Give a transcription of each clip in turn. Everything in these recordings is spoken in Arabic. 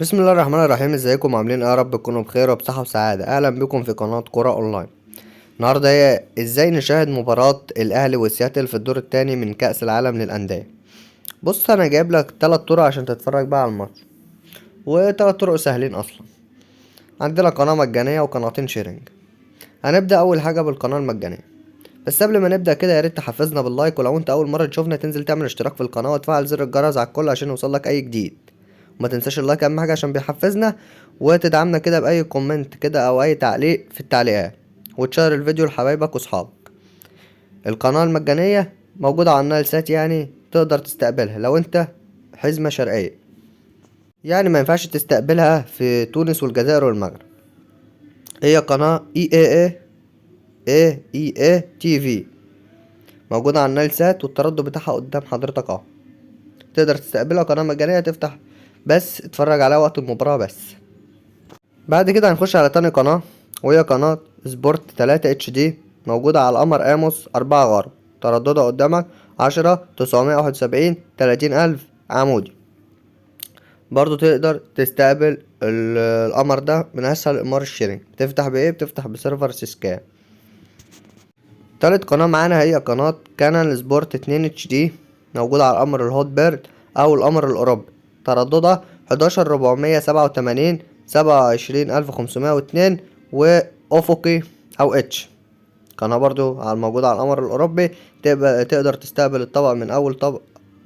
بسم الله الرحمن الرحيم. ازيكم عاملين ايه؟ يا رب تكونوا بخير وبصحة وسعادة. اهلا بكم في قناة كرة اونلاين. النهاردة هي ازاي نشاهد مباراة الاهلي وسياتل في الدور الثاني من كأس العالم للأندية. بص، انا جايب لك 3 طرق عشان تتفرج بقى على الماتش، و3 طرق سهلين اصلا. عندنا قناة مجانية وقناتين شيرنج. هنبدأ اول حاجة بالقناة المجانية، بس قبل ما نبدأ كده يا ريت تحفزنا باللايك، ولو انت اول مرة تشوفنا تنزل تعمل اشتراك في القناة وتفعل زر الجرس على الكل عشان يوصلك اي جديد. وما تنساش اللايك اهم حاجه عشان بيحفزنا، وتدعمنا كده باي كومنت كده او اي تعليق في التعليقات، وتشير الفيديو لحبايبك واصحابك. القناه المجانيه موجوده على النايل سات، يعني تقدر تستقبلها لو انت حزمه شرقيه، يعني ما ينفعش تستقبلها في تونس والجزائر والمغرب. هي قناه اي اي تي في، موجوده على النايل سات والتردد بتاعها قدام حضرتك اهو. تقدر تستقبلها، قناه مجانيه تفتح بس اتفرج عليها وقت المباراه بس. بعد كده هنخش على تاني قناة، وهي قناة سبورت 3 HD، موجودة على القمر آموس 4 غرب، ترددها قدامك 10 971 30,000 عمودي. برضو تقدر تستقبل القمر ده من أسهل إقمار الشيرنج. بتفتح بإيه؟ بتفتح بسيرفر سيسكا. تالت قناة معانا هي قناة كانال سبورت 2 HD، موجودة على القمر الهوت بيرد أو القمر الأوروبي، ترددها 11 487 27,502 وأفقي أو اتش. قناة برضو موجودة على القمر الأوروبي. تقدر تستقبل الطبق من أول طبق،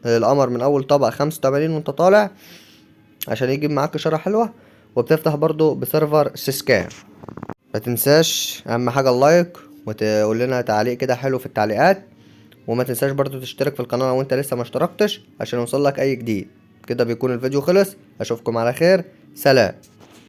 القمر من أول طبق 85 وانت طالع عشان يجيب معاك إشارة حلوة. وبتفتح برضو بسيرفر سيسكان. ما تنساش اهم حاجه اللايك، وتقول لنا تعليق كده حلو في التعليقات. وما تنساش برضو تشترك في القناه لو انت لسه ما اشتركتش عشان يوصلك اي جديد. كده بيكون الفيديو خلص. اشوفكم على خير. سلام.